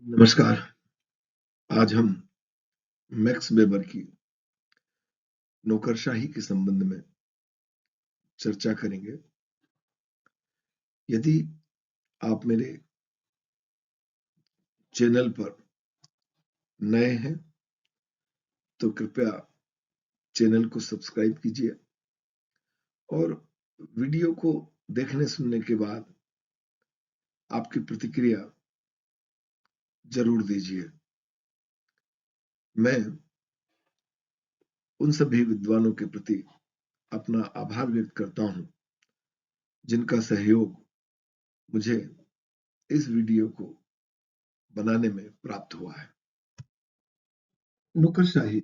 नमस्कार। आज हम मैक्स वेबर की नौकरशाही के संबंध में चर्चा करेंगे। यदि आप मेरे चैनल पर नए हैं तो कृपया चैनल को सब्सक्राइब कीजिए और वीडियो को देखने सुनने के बाद आपकी प्रतिक्रिया जरूर दीजिए। मैं उन सभी विद्वानों के प्रति अपना आभार व्यक्त करता हूं जिनका सहयोग मुझे इस वीडियो को बनाने में प्राप्त हुआ है। नौकरशाही,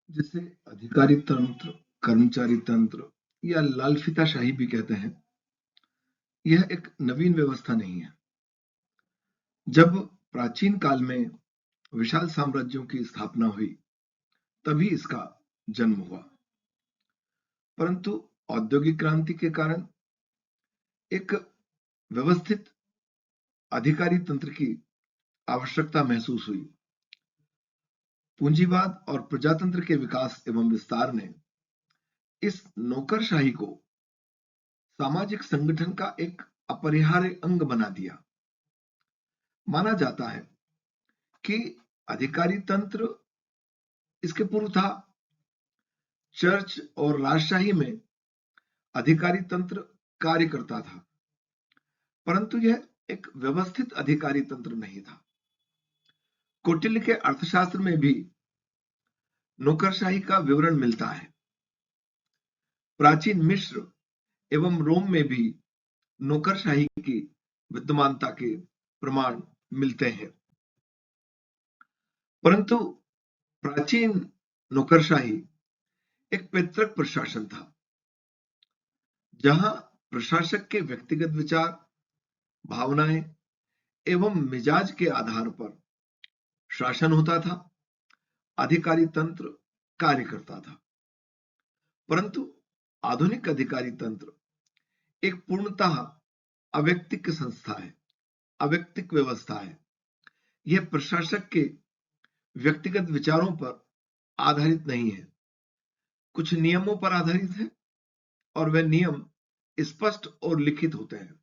जिसे अधिकारी तंत्र, कर्मचारी तंत्र या लालफीताशाही भी कहते हैं, यह एक नवीन व्यवस्था नहीं है। जब प्राचीन काल में विशाल साम्राज्यों की स्थापना हुई तभी इसका जन्म हुआ, परंतु औद्योगिक क्रांति के कारण एक व्यवस्थित अधिकारी तंत्र की आवश्यकता महसूस हुई। पूंजीवाद और प्रजातंत्र के विकास एवं विस्तार ने इस नौकरशाही को सामाजिक संगठन का एक अपरिहार्य अंग बना दिया। माना जाता है कि अधिकारी तंत्र, इसके पूर्व था चर्च और राजशाही में अधिकारी तंत्र कार्य करता था, परंतु यह एक व्यवस्थित अधिकारी तंत्र नहीं था। कौटिल्य के अर्थशास्त्र में भी नौकरशाही का विवरण मिलता है। प्राचीन मिस्र एवं रोम में भी नौकरशाही की विद्यमानता के प्रमाण मिलते हैं, परंतु प्राचीन नौकरशाही एक पैतृक प्रशासन था, जहां प्रशासक के व्यक्तिगत विचार, भावनाएं एवं मिजाज के आधार पर शासन होता था, अधिकारी तंत्र कार्य करता था। परंतु आधुनिक अधिकारी तंत्र एक पूर्णतः अव्यक्तिक संस्था है, अव्यक्तिक व्यवस्था है। यह प्रशासक के व्यक्तिगत विचारों पर आधारित नहीं है, कुछ नियमों पर आधारित है और वह नियम स्पष्ट और लिखित होते हैं।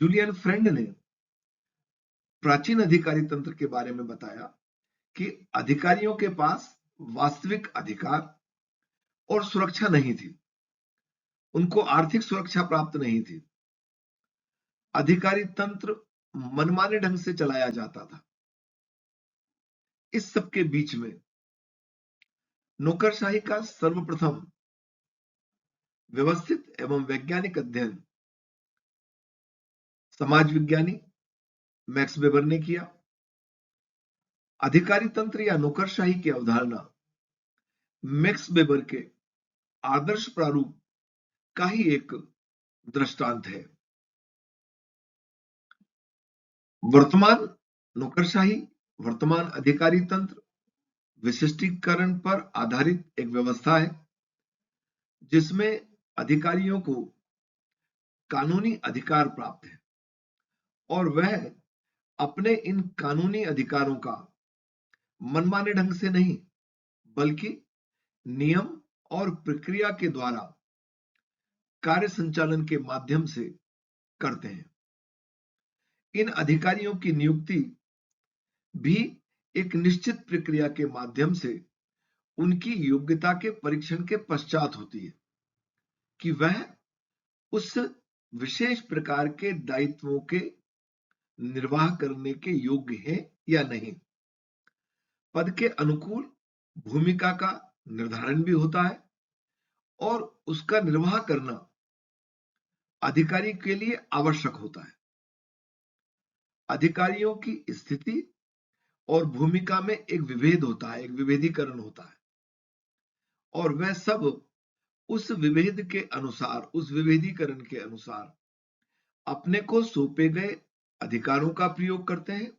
जूलियन फ्रेंड ने प्राचीन अधिकारी तंत्र के बारे में बताया कि अधिकारियों के पास वास्तविक अधिकार और सुरक्षा नहीं थी, उनको आर्थिक सुरक्षा प्राप्त नहीं थी। अधिकारी तंत्र मनमाने ढंग से चलाया जाता था। इस सब के बीच में नौकरशाही का सर्वप्रथम व्यवस्थित एवं वैज्ञानिक अध्ययन समाज विज्ञानी मैक्स वेबर ने किया। अधिकारी तंत्र या नौकरशाही की अवधारणा मैक्स वेबर के आदर्श प्रारूप का ही एक दृष्टांत है। वर्तमान नौकरशाही, वर्तमान अधिकारी तंत्र विशिष्टीकरण पर आधारित एक व्यवस्था है, जिसमें अधिकारियों को कानूनी अधिकार प्राप्त है और वह अपने इन कानूनी अधिकारों का मनमाने ढंग से नहीं, बल्कि नियम और प्रक्रिया के द्वारा कार्य संचालन के माध्यम से करते हैं। इन अधिकारियों की नियुक्ति भी एक निश्चित प्रक्रिया के माध्यम से उनकी योग्यता के परीक्षण के पश्चात होती है कि वह उस विशेष प्रकार के दायित्वों के निर्वाह करने के योग्य है या नहीं। पद के अनुकूल भूमिका का निर्धारण भी होता है और उसका निर्वाह करना अधिकारी के लिए आवश्यक होता है। अधिकारियों की स्थिति और भूमिका में एक विभेद होता है, एक विभेदीकरण होता है और वह सब उस विभेद के अनुसार, उस विभेदीकरण के अनुसार अपने को सौंपे गए अधिकारों का प्रयोग करते हैं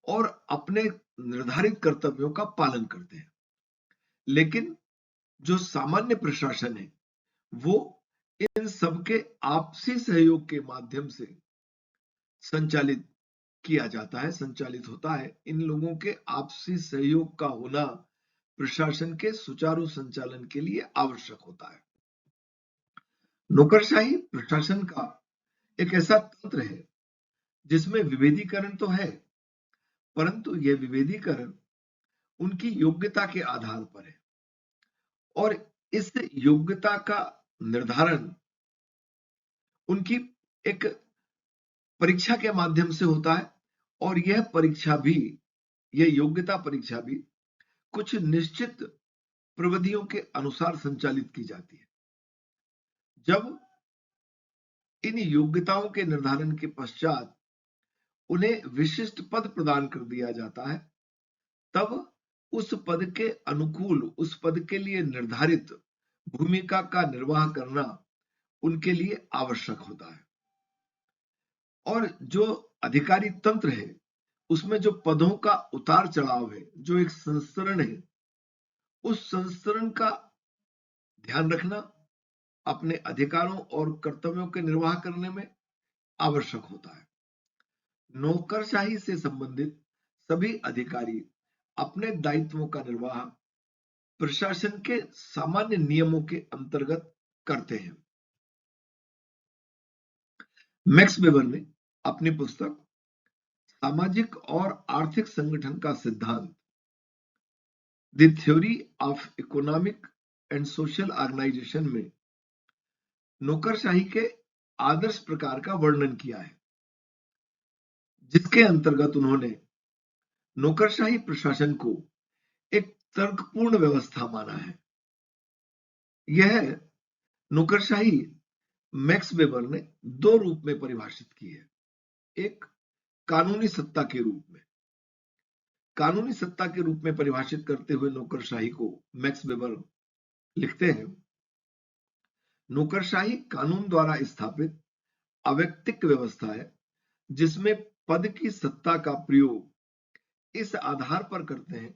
और अपने निर्धारित कर्तव्यों का पालन करते हैं। लेकिन जो सामान्य प्रशासन है वो इन सबके आपसी सहयोग के माध्यम से संचालित किया जाता है, संचालित होता है। इन लोगों के आपसी सहयोग का होना प्रशासन के सुचारू संचालन के लिए आवश्यक होता है। नौकरशाही प्रशासन का एक ऐसा तंत्र है जिसमें विभेदीकरण तो है, परंतु यह विभेदीकरण उनकी योग्यता के आधार पर है और इस योग्यता का निर्धारण उनकी एक परीक्षा के माध्यम से होता है और यह योग्यता परीक्षा भी कुछ निश्चित प्रविधियों के अनुसार संचालित की जाती है। जब इन योग्यताओं के निर्धारण के पश्चात उन्हें विशिष्ट पद प्रदान कर दिया जाता है, तब उस पद के अनुकूल, उस पद के लिए निर्धारित भूमिका का निर्वाह करना उनके लिए आवश्यक होता है। और जो अधिकारी तंत्र है उसमें जो पदों का उतार चढ़ाव है, जो एक संस्तरण है, उस संस्तरण का ध्यान रखना अपने अधिकारों और कर्तव्यों के निर्वाह करने में आवश्यक होता है। नौकरशाही से संबंधित सभी अधिकारी अपने दायित्वों का निर्वाह प्रशासन के सामान्य नियमों के अंतर्गत करते हैं। मैक्स वेबर ने अपनी पुस्तक सामाजिक और आर्थिक संगठन का सिद्धांत, the theory of economic and social organisation में नौकरशाही के आदर्श प्रकार का वर्णन किया है, जिसके अंतर्गत उन्होंने नौकरशाही प्रशासन को एक तर्कपूर्ण व्यवस्था माना है। यह नौकरशाही मैक्स वेबर ने दो रूप में परिभाषित की है। एक, कानूनी सत्ता के रूप में। कानूनी सत्ता के रूप में परिभाषित करते हुए नौकरशाही को मैक्स वेबर लिखते हैं, नौकरशाही कानून द्वारा स्थापित अवैयक्तिक व्यवस्था है जिसमें पद की सत्ता का प्रयोग इस आधार पर करते हैं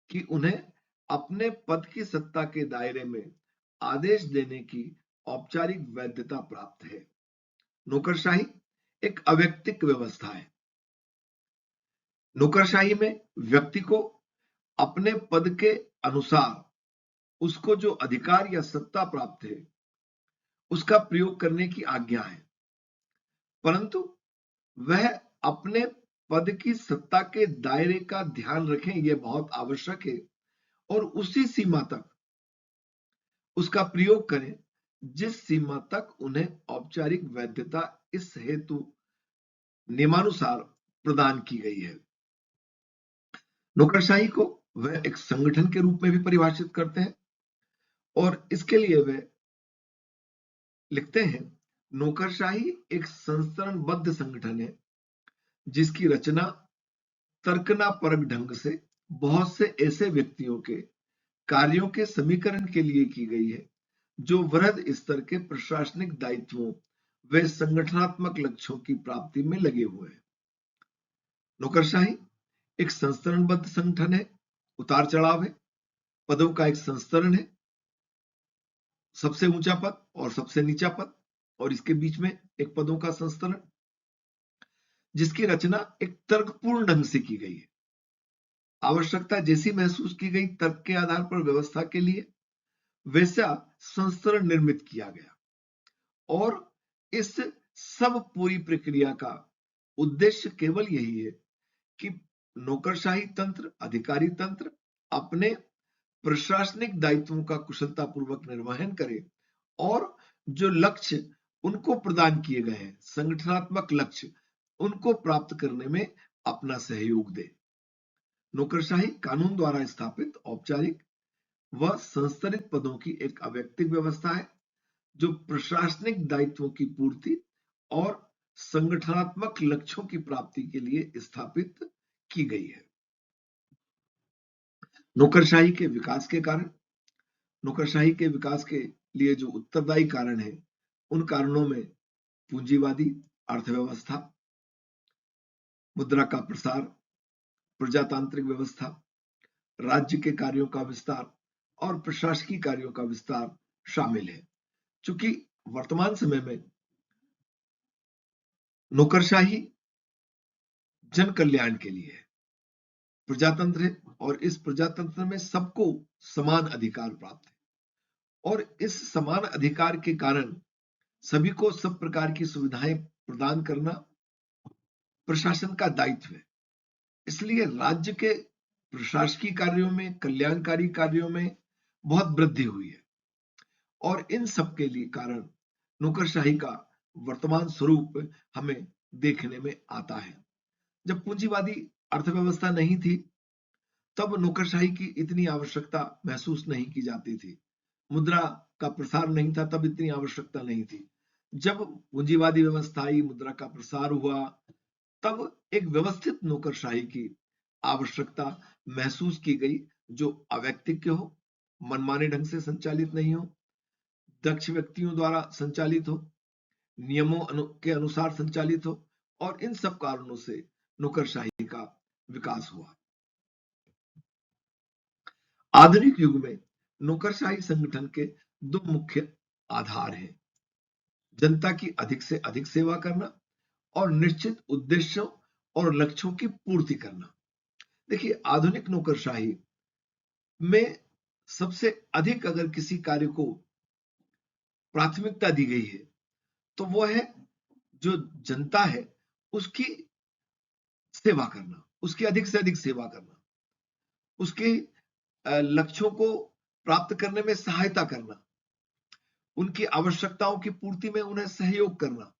कि उन्हें अपने पद की सत्ता के दायरे में आदेश देने की औपचारिक वैधता प्राप्त है। नौकरशाही एक अवैयक्तिक व्यवस्था है। नौकरशाही में व्यक्ति को अपने पद के अनुसार उसको जो अधिकार या सत्ता प्राप्त है उसका प्रयोग करने की आज्ञा है, परंतु वह अपने पद की सत्ता के दायरे का ध्यान रखें, यह बहुत आवश्यक है, और उसी सीमा तक उसका प्रयोग करें जिस सीमा तक उन्हें औपचारिक वैधता इस हेतु नियमानुसार प्रदान की गई है। नौकरशाही को वह एक संगठन के रूप में भी परिभाषित करते हैं और इसके लिए वे लिखते हैं, नौकरशाही एक संस्थरणबद्ध संगठन है जिसकी रचना तर्कनापरक ढंग से बहुत से ऐसे व्यक्तियों के कार्यों के समीकरण के लिए की गई है जो वृहद स्तर के प्रशासनिक दायित्वों व संगठनात्मक लक्ष्यों की प्राप्ति में लगे हुए हैं। नौकरशाही एक संस्तरणबद्ध संगठन है, उतार चढ़ाव है, पदों का एक संस्तरण है, सबसे ऊंचा पद और सबसे नीचा पद और इसके बीच में एक पदों का संस्तरण, जिसकी रचना एक तर्कपूर्ण ढंग से की गई है। आवश्यकता जैसी महसूस की गई तर्क के आधार पर व्यवस्था के लिए वैसा संस्तरण निर्मित किया गया और इस सब पूरी प्रक्रिया का उद्देश्य केवल यही है कि नौकरशाही तंत्र, अधिकारी तंत्र अपने प्रशासनिक दायित्वों का कुशलतापूर्वक निर्वहन करे और जो लक्ष्य उनको प्रदान किए गए हैं, संगठनात्मक लक्ष्य, उनको प्राप्त करने में अपना सहयोग दे। नौकरशाही कानून द्वारा स्थापित औपचारिक व संस्तरित पदों की एक अवैयक्तिक व्यवस्था है जो प्रशासनिक दायित्वों की पूर्ति और संगठनात्मक लक्ष्यों की प्राप्ति के लिए स्थापित की गई है। नौकरशाही के विकास के कारण, नौकरशाही के विकास के लिए जो उत्तरदायी कारण है, उन कारणों में पूंजीवादी अर्थव्यवस्था, मुद्रा का प्रसार, प्रजातांत्रिक व्यवस्था, राज्य के कार्यों का विस्तार और प्रशासकीय कार्यों का विस्तार शामिल है। चूंकि वर्तमान समय में नौकरशाही जन कल्याण के लिए है। प्रजातंत्र है और इस प्रजातंत्र में सबको समान अधिकार प्राप्त है और इस समान अधिकार के कारण सभी को सब प्रकार की सुविधाएं प्रदान करना प्रशासन का दायित्व है। इसलिए राज्य के प्रशासकीय कार्यों में, कल्याणकारी कार्यों में बहुत वृद्धि हुई है और इन सब के लिए कारण नौकरशाही का वर्तमान स्वरूप हमें देखने में आता है। जब पूंजीवादी अर्थव्यवस्था नहीं थी तब नौकरशाही की इतनी आवश्यकता महसूस नहीं की जाती थी। मुद्रा का प्रसार नहीं था तब इतनी आवश्यकता नहीं थी। जब पूंजीवादी व्यवस्था आई, मुद्रा का प्रसार हुआ, तब एक व्यवस्थित नौकरशाही की आवश्यकता महसूस की गई जो अवैयक्तिक हो, मनमाने ढंग से संचालित नहीं हो, दक्ष व्यक्तियों द्वारा संचालित हो, नियमों के अनुसार संचालित हो और इन सब कारणों से नौकरशाही का विकास हुआ। आधुनिक युग में नौकरशाही संगठन के दो मुख्य आधार हैं, जनता की अधिक से अधिक सेवा करना और निश्चित उद्देश्यों और लक्ष्यों की पूर्ति करना। देखिए, आधुनिक नौकरशाही में सबसे अधिक अगर किसी कार्य को प्राथमिकता दी गई है तो वो है जो जनता है उसकी सेवा करना, उसकी अधिक से अधिक सेवा करना, उसके लक्ष्यों को प्राप्त करने में सहायता करना, उनकी आवश्यकताओं की पूर्ति में उन्हें सहयोग करना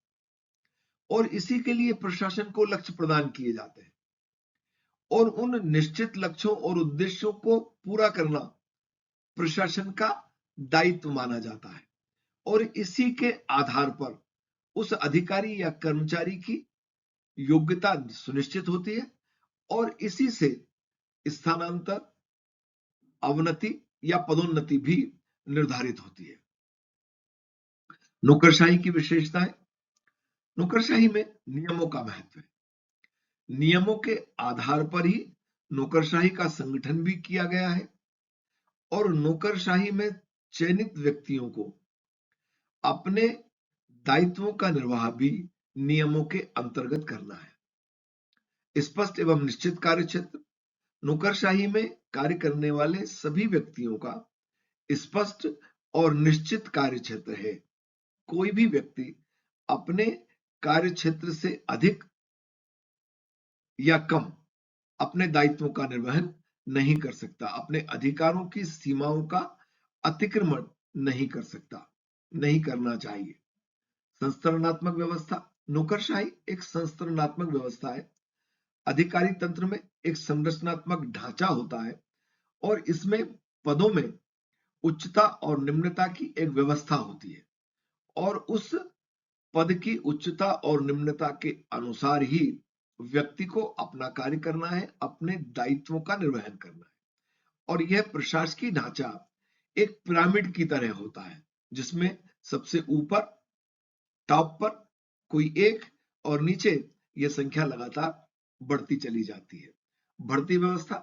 और इसी के लिए प्रशासन को लक्ष्य प्रदान किए जाते हैं और उन निश्चित लक्ष्यों और उद्देश्यों को पूरा करना प्रशासन का दायित्व माना जाता है और इसी के आधार पर उस अधिकारी या कर्मचारी की योग्यता सुनिश्चित होती है और इसी से स्थानांतर, अवनति या पदोन्नति भी निर्धारित होती है। नौकरशाही की विशेषताएं। नौकरशाही में नियमों का महत्व है। नियमों के आधार पर ही नौकरशाही का संगठन भी किया गया है और नौकरशाही में चयनित व्यक्तियों को अपने दायित्वों का निर्वाह भी नियमों के अंतर्गत करना है। स्पष्ट एवं निश्चित कार्य क्षेत्र। नौकरशाही में कार्य करने वाले सभी व्यक्तियों का स्पष्ट और निश्चित कार्य क्षेत्र है। कोई भी व्यक्ति अपने कार्य क्षेत्र से अधिक या कम अपने दायित्वों का निर्वहन नहीं कर सकता, अपने अधिकारों की सीमाओं का अतिक्रमण नहीं कर सकता, नहीं करना चाहिए। संस्थानात्मक व्यवस्था। नौकरशाही एक संस्थानात्मक व्यवस्था है। अधिकारी तंत्र में एक संरचनात्मक ढांचा होता है और इसमें पदों में उच्चता और निम्नता की एक व्यवस्था होती है और उस पद की उच्चता और निम्नता के अनुसार ही व्यक्ति को अपना कार्य करना है, अपने दायित्वों का निर्वहन करना है और यह प्रशासकीय ढांचा एक पिरामिड की तरह होता है जिसमें सबसे ऊपर टॉप पर कोई एक और नीचे यह संख्या लगातार बढ़ती चली जाती है। भर्ती व्यवस्था।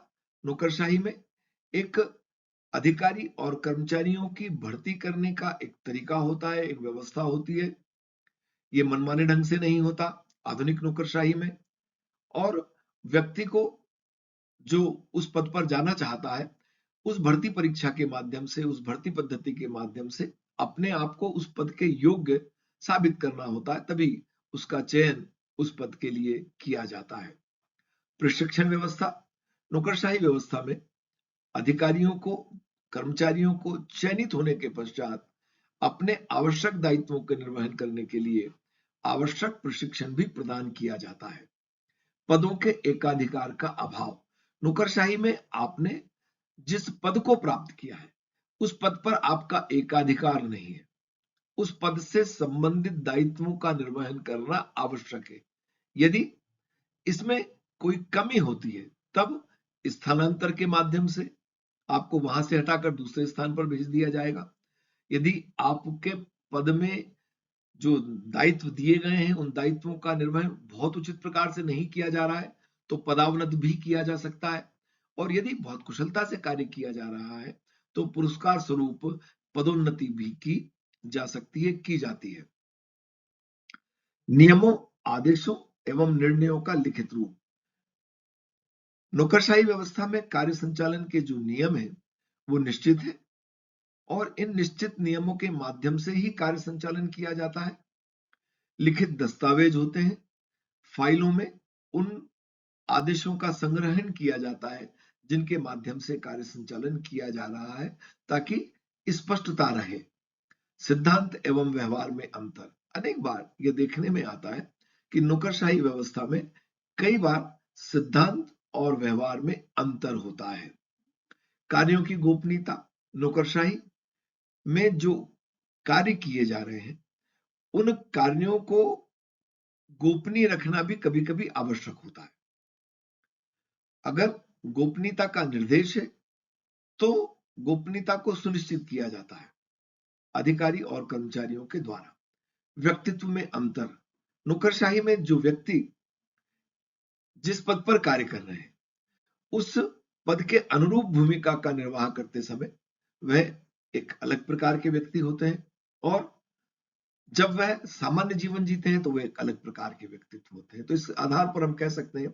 नौकरशाही में एक अधिकारी और कर्मचारियों की भर्ती करने का एक तरीका होता है, एक व्यवस्था होती है। ये मनमाने ढंग से नहीं होता आधुनिक नौकरशाही में और व्यक्ति को जो उस पद पर जाना चाहता है उस भर्ती परीक्षा के माध्यम से, उस भर्ती पद्धति के माध्यम से अपने आप को उस पद के योग्य साबित करना होता है, तभी उसका चयन उस पद के लिए किया जाता है। प्रशिक्षण व्यवस्था। नौकरशाही व्यवस्था में अधिकारियों को, कर्मचारियों को चयनित होने के पश्चात अपने आवश्यक दायित्वों के निर्वहन करने के लिए आवश्यक प्रशिक्षण भी प्रदान किया जाता है। पदों के एकाधिकार का अभाव। नौकरशाही में आपने जिस पद को प्राप्त किया है उस पद पर आपका एकाधिकार नहीं है, उस पद से संबंधित दायित्वों का निर्वहन करना आवश्यक है। यदि इसमें कोई कमी होती है तब स्थानांतर के माध्यम से आपको वहां से हटाकर दूसरे स्थान पर भेज दिया जाएगा। यदि आपके पद में जो दायित्व दिए गए हैं उन दायित्वों का निर्वहन बहुत उचित प्रकार से नहीं किया जा रहा है तो पदावनत भी किया जा सकता है और यदि बहुत कुशलता से कार्य किया जा रहा है तो पुरस्कार स्वरूप पदोन्नति भी की जा सकती है, की जाती है। नियमों, आदेशों एवं निर्णयों का लिखित रूप। नौकरशाही व्यवस्था में कार्य संचालन के जो नियम है वो निश्चित है और इन निश्चित नियमों के माध्यम से ही कार्य संचालन किया जाता है। लिखित दस्तावेज होते हैं, फाइलों में उन आदेशों का संग्रहण किया जाता है जिनके माध्यम से कार्य संचालन किया जा रहा है, ताकि स्पष्टता रहे। सिद्धांत एवं व्यवहार में अंतर। अनेक बार यह देखने में आता है कि नौकरशाही व्यवस्था में कई बार सिद्धांत और व्यवहार में अंतर होता है। कार्यों की गोपनीयता। नौकरशाही में जो कार्य किए जा रहे हैं उन कार्यों को गोपनीय रखना भी कभी-कभी आवश्यक होता है। अगर गोपनीयता का निर्देश है तो गोपनीयता को सुनिश्चित किया जाता है अधिकारी और कर्मचारियों के द्वारा। व्यक्तित्व में अंतर। नौकरशाही में जो व्यक्ति जिस पद पर कार्य कर रहे हैं उस पद के अनुरूप भूमिका का निर्वाह करते समय वह एक अलग प्रकार के व्यक्ति होते हैं और जब वह सामान्य जीवन जीते हैं तो वह एक अलग प्रकार के व्यक्तित्व होते हैं। तो इस आधार पर हम कह सकते हैं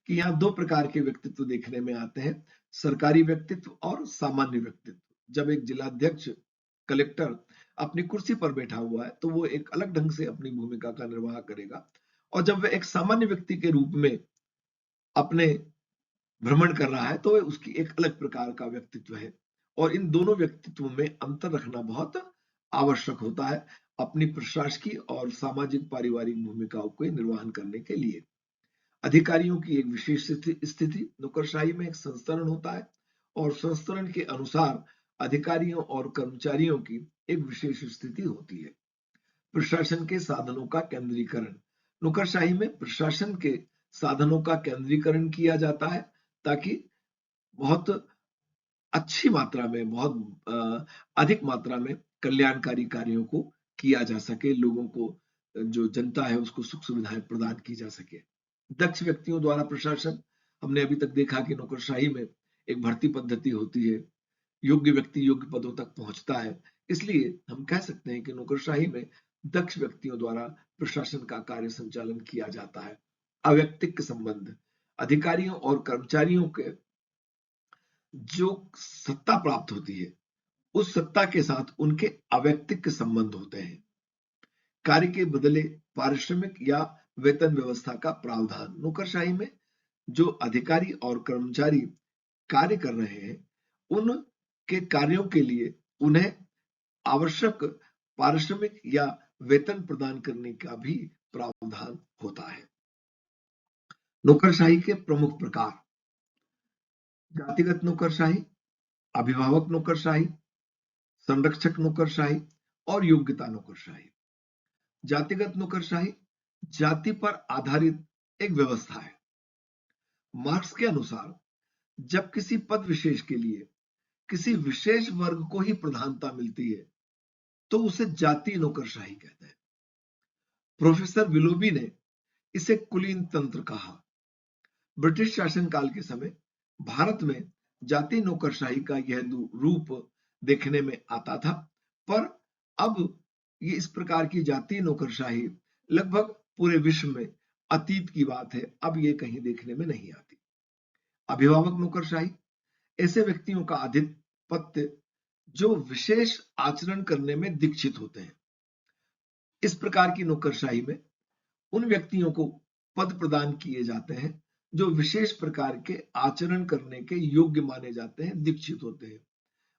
कि यहाँ दो प्रकार के व्यक्तित्व देखने में आते हैं, सरकारी व्यक्तित्व और सामान्य व्यक्तित्व। जब एक जिलाध्यक्ष कलेक्टर अपनी कुर्सी पर बैठा हुआ है तो वो एक अलग ढंग से अपनी भूमिका का निर्वाह करेगा और जब वह एक सामान्य व्यक्ति के रूप में अपने भ्रमण कर रहा है तो वह उसकी एक अलग प्रकार का व्यक्तित्व है और इन दोनों व्यक्तित्वों में अंतर रखना बहुत आवश्यक होता है अपनी प्रशासकीय और सामाजिक पारिवारिक भूमिकाओं के निर्वहन करने के लिए। अधिकारियों की एक विशेष स्थिति। नौकरशाही में एक संस्तरण होता है और संस्तरण के अनुसार अधिकारियों और कर्मचारियों की एक विशेष स्थिति होती है। प्रशासन के साधनों का केंद्रीकरण। नौकरशाही में प्रशासन के साधनों का केंद्रीकरण किया जाता है ताकि बहुत अच्छी मात्रा में, बहुत अधिक मात्रा में कल्याणकारी कार्यों को किया जा सके, लोगों को जो जनता है उसको सुख सुविधाएं प्रदान की जा सके। दक्ष व्यक्तियों द्वारा प्रशासन। हमने अभी तक देखा कि नौकरशाही में एक भर्ती पद्धति होती है, योग्य व्यक्ति योग्य पदों तक पहुंचता है, इसलिए हम कह सकते हैं कि नौकरशाही में दक्ष व्यक्तियों द्वारा प्रशासन का कार्य संचालन किया जाता है। अव्यक्तिक संबंध। अधिकारियों और कर्मचारियों के जो सत्ता प्राप्त होती है उस सत्ता के साथ उनके अवैयक्तिक संबंध होते हैं। कार्य के बदले पारिश्रमिक या वेतन व्यवस्था का प्रावधान। नौकरशाही में जो अधिकारी और कर्मचारी कार्य कर रहे हैं उनके कार्यों के लिए उन्हें आवश्यक पारिश्रमिक या वेतन प्रदान करने का भी प्रावधान होता है। नौकरशाही के प्रमुख प्रकार। जातिगत नौकरशाही, अभिभावक नौकरशाही, संरक्षक नौकरशाही और योग्यता नौकरशाही। जातिगत नौकरशाही जाति पर आधारित एक व्यवस्था है। मार्क्स के अनुसार जब किसी पद विशेष के लिए किसी विशेष वर्ग को ही प्रधानता मिलती है तो उसे जातीय नौकरशाही कहते हैं। प्रोफेसर विलोबी ने इसे कुलीन तंत्र कहा। ब्रिटिश शासनकाल के समय भारत में जातीय नौकरशाही का यह रूप देखने में आता था, पर अब ये इस प्रकार की जातीय नौकरशाही लगभग पूरे विश्व में अतीत की बात है, अब ये कहीं देखने में नहीं आती। अभिभावक नौकरशाही ऐसे व्यक्तियों का आधिपत्य जो विशेष आचरण करने में दीक्षित होते हैं। इस प्रकार की नौकरशाही में उन व्यक्तियों को पद प्रदान किए जाते हैं जो विशेष प्रकार के आचरण करने के योग्य माने जाते हैं, दीक्षित होते हैं।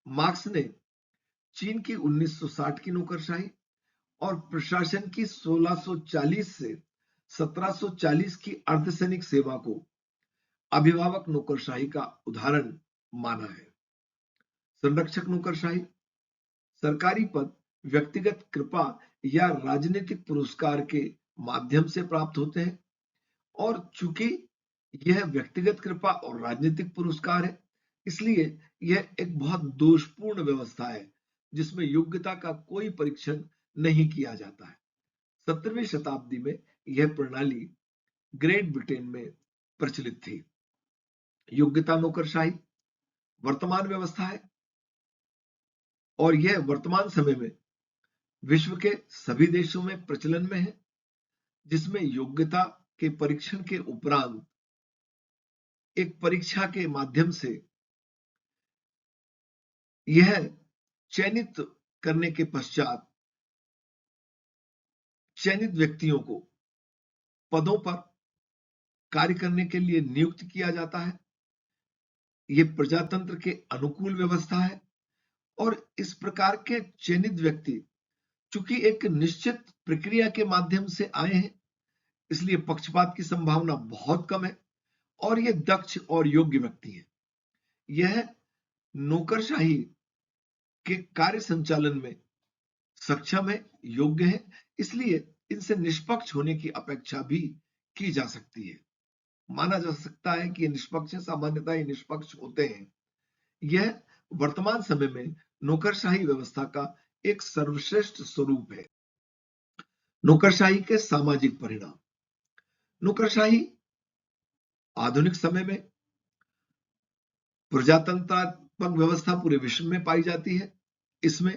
मार्क्स ने चीन की 1960 की नौकरशाही और प्रशासन की 1640 से 1740 की अर्धसैनिक सेवा को अभिभावक नौकरशाही का उदाहरण माना है। संरक्षक नौकरशाही सरकारी पद व्यक्तिगत कृपा या राजनीतिक पुरस्कार के माध्यम से प्राप्त होते हैं और चूंकि यह व्यक्तिगत कृपा और राजनीतिक पुरस्कार है इसलिए यह एक बहुत दोषपूर्ण व्यवस्था है जिसमें योग्यता का कोई परीक्षण नहीं किया जाता है। 17वीं शताब्दी में यह प्रणाली ग्रेट ब्रिटेन में प्रचलित थी। योग्यता नौकरशाही वर्तमान व्यवस्था है और यह वर्तमान समय में विश्व के सभी देशों में प्रचलन में है, जिसमें योग्यता के परीक्षण के उपरांत एक परीक्षा के माध्यम से यह चयनित करने के पश्चात चयनित व्यक्तियों को पदों पर कार्य करने के लिए नियुक्त किया जाता है। यह प्रजातंत्र के अनुकूल व्यवस्था है और इस प्रकार के चयनित व्यक्ति चूंकि एक निश्चित प्रक्रिया के माध्यम से आए हैं, इसलिए पक्षपात की संभावना बहुत कम है और ये दक्ष और योग्य व्यक्ति हैं। यह नौकरशाही के कार्य संचालन में सक्षम है, योग्य है, इसलिए इनसे निष्पक्ष होने की अपेक्षा भी की जा सकती है। माना जा सकता है कि ये निष्पक्ष है, सामान्यतः ये निष्पक्ष होते हैं। यह वर्तमान समय में नौकरशाही व्यवस्था का एक सर्वश्रेष्ठ स्वरूप है। नौकरशाही के सामाजिक परिणाम। नौकरशाही आधुनिक समय में प्रजातंत्रात्मक व्यवस्था पूरे विश्व में पाई जाती है। इसमें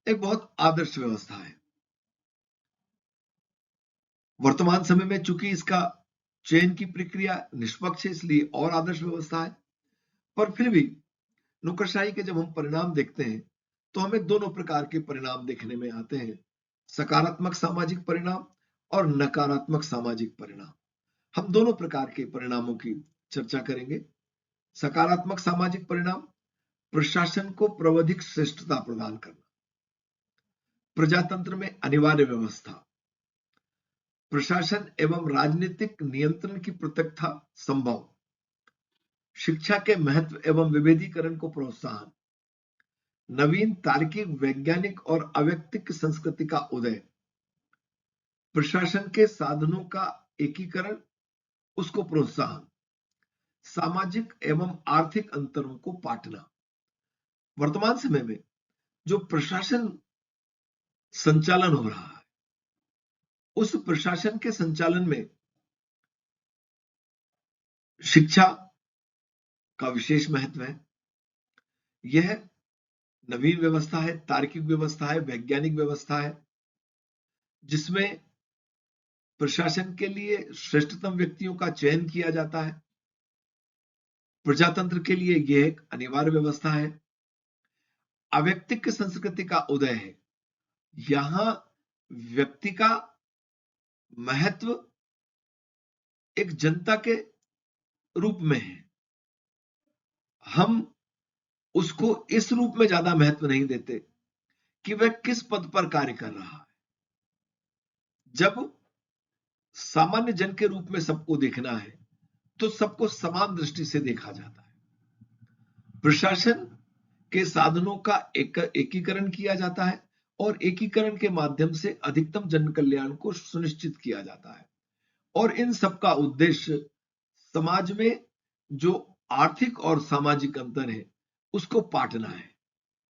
एक बहुत आदर्श व्यवस्था है। वर्तमान समय में चूंकि इसका चयन की प्रक्रिया निष्पक्ष है, इसलिए और आदर्श व्यवस्था है। पर फिर भी नौकरशाही के जब हम परिणाम देखते हैं तो हमें दोनों प्रकार के परिणाम देखने में आते हैं, सकारात्मक सामाजिक परिणाम और नकारात्मक सामाजिक परिणाम। हम दोनों प्रकार के परिणामों की चर्चा करेंगे। सकारात्मक सामाजिक परिणाम, प्रशासन को प्रवर्धिक श्रेष्ठता प्रदान करना, प्रजातंत्र में अनिवार्य व्यवस्था, प्रशासन एवं राजनीतिक नियंत्रण की प्रत्यक्षता संभव, शिक्षा के महत्व एवं विभेदीकरण को प्रोत्साहन, नवीन तार्किक, वैज्ञानिक और अवैयक्तिक संस्कृति का उदय, प्रशासन के साधनों का एकीकरण, उसको प्रोत्साहन, सामाजिक एवं आर्थिक अंतरों को पाटना। वर्तमान समय में जो प्रशासन संचालन हो रहा है, उस प्रशासन के संचालन में शिक्षा का विशेष महत्व है। यह नवीन व्यवस्था है, तार्किक व्यवस्था है, वैज्ञानिक व्यवस्था है, जिसमें प्रशासन के लिए श्रेष्ठतम व्यक्तियों का चयन किया जाता है। प्रजातंत्र के लिए यह एक अनिवार्य व्यवस्था है। अवैयक्तिक संस्कृति का उदय है। यहां व्यक्ति का महत्व एक जनता के रूप में है। हम उसको इस रूप में ज्यादा महत्व नहीं देते कि वह किस पद पर कार्य कर रहा है। जब सामान्य जन के रूप में सबको देखना है तो सबको समान दृष्टि से देखा जाता है। प्रशासन के साधनों का एकीकरण किया जाता है और एकीकरण के माध्यम से अधिकतम जन कल्याण को सुनिश्चित किया जाता है और इन सब का उद्देश्य समाज में जो आर्थिक और सामाजिक अंतर है उसको पाटना है।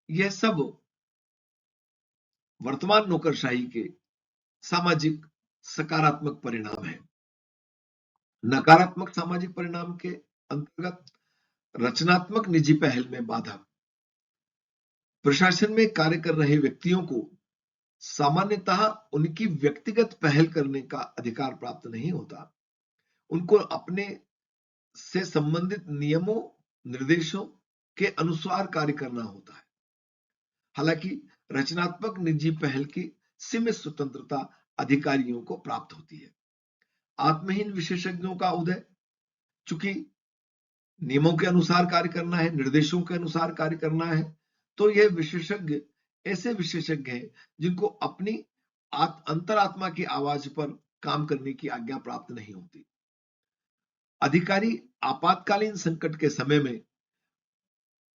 यह सब वर्तमान नौकरशाही के सामाजिक सकारात्मक परिणाम है। नकारात्मक सामाजिक परिणाम के अंतर्गत रचनात्मक निजी पहल में बाधा। प्रशासन में कार्य कर रहे व्यक्तियों को सामान्यतः उनकी व्यक्तिगत पहल करने का अधिकार प्राप्त नहीं होता। उनको अपने से संबंधित नियमों, निर्देशों के अनुसार कार्य करना होता है। हालांकि रचनात्मक निजी पहल की सीमित स्वतंत्रता अधिकारियों को प्राप्त होती है। आत्महीन विशेषज्ञों का उदय। चूंकि नियमों के अनुसार कार्य करना है, निर्देशों के अनुसार कार्य करना है, तो यह विशेषज्ञ ऐसे विशेषज्ञ हैं जिनको अपनी अंतरात्मा की आवाज पर काम करने की आज्ञा प्राप्त नहीं होती। अधिकारी आपातकालीन संकट के समय में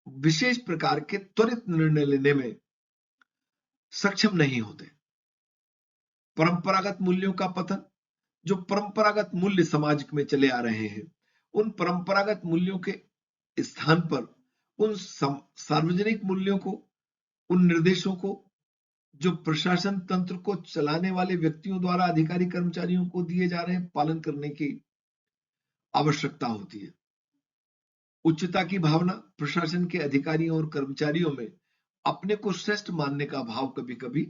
विशेष प्रकार के त्वरित निर्णय लेने में सक्षम नहीं होते। परंपरागत मूल्यों का पतन। जो परंपरागत मूल्य समाज में चले आ रहे हैं, उन परंपरागत मूल्यों के स्थान पर उन सार्वजनिक मूल्यों को, उन निर्देशों को जो प्रशासन तंत्र को चलाने वाले व्यक्तियों द्वारा अधिकारी कर्मचारियों को दिए जा रहे हैं, पालन करने की आवश्यकता होती है। उच्चता की भावना। प्रशासन के अधिकारियों और कर्मचारियों में अपने को श्रेष्ठ मानने का भाव कभी कभी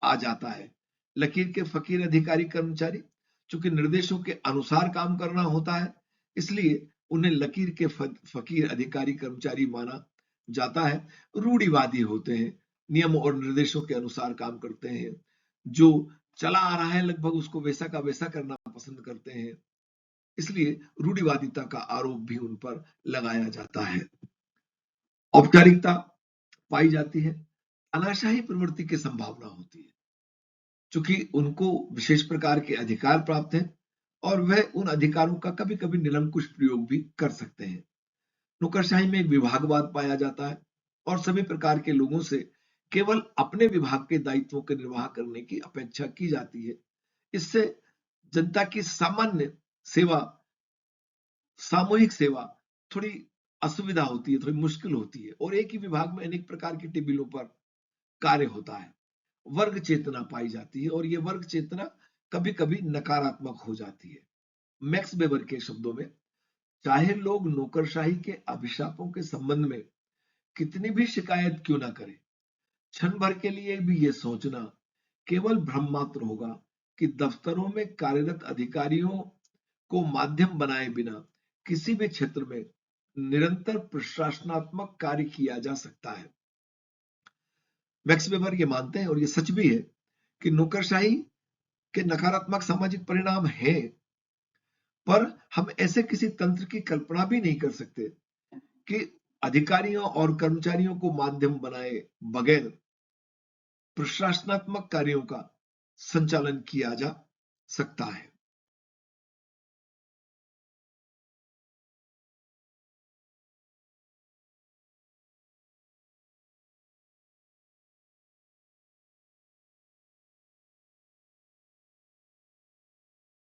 आ जाता है। लकीर के फकीर अधिकारी कर्मचारी, चूंकि निर्देशों के अनुसार काम करना होता है, इसलिए उन्हें लकीर के फकीर अधिकारी कर्मचारी माना जाता है, रूढ़िवादी होते हैं, नियमों और निर्देशों के अनुसार काम करते हैं, जो चला आ रहा है लगभग उसको वैसा का वैसा करना पसंद करते हैं, इसलिए रूढ़िवादिता का आरोप भी उन पर लगाया जाता है। औपचारिकता पाई जाती है, तानाशाही प्रवृत्ति की संभावना होती है, चूंकि उनको विशेष प्रकार के अधिकार प्राप्त हैं और वह उन अधिकारों का कभी कभी निरंकुश प्रयोग भी कर सकते हैं। नौकरशाही में एक विभागवाद पाया जाता है और सभी प्रकार के लोगों से केवल अपने विभाग के दायित्वों के निर्वाह करने की अपेक्षा की जाती है। इससे जनता की सामान्य सेवा, सामूहिक सेवा थोड़ी असुविधा होती है, थोड़ी मुश्किल होती है और एक ही विभाग में अनेक प्रकार की टेबलों पर कार्य होता है। वर्ग चेतना पाई जाती है और यह वर्ग चेतना कभी कभी नकारात्मक हो जाती है। मैक्स वेबर के शब्दों में, चाहे लोग नौकरशाही के अभिशापों के संबंध में कितनी भी शिकायत क्यों ना करें, क्षण भर के लिए भी यह सोचना केवल भ्रम मात्र होगा कि दफ्तरों में कार्यरत अधिकारियों को माध्यम बनाए बिना किसी भी क्षेत्र में निरंतर प्रशासनात्मक कार्य किया जा सकता है। मैक्स वेबर ये मानते हैं और ये सच भी है कि नौकरशाही के नकारात्मक सामाजिक परिणाम हैं, पर हम ऐसे किसी तंत्र की कल्पना भी नहीं कर सकते कि अधिकारियों और कर्मचारियों को माध्यम बनाए बगैर प्रशासनात्मक कार्यों का संचालन किया जा सकता है।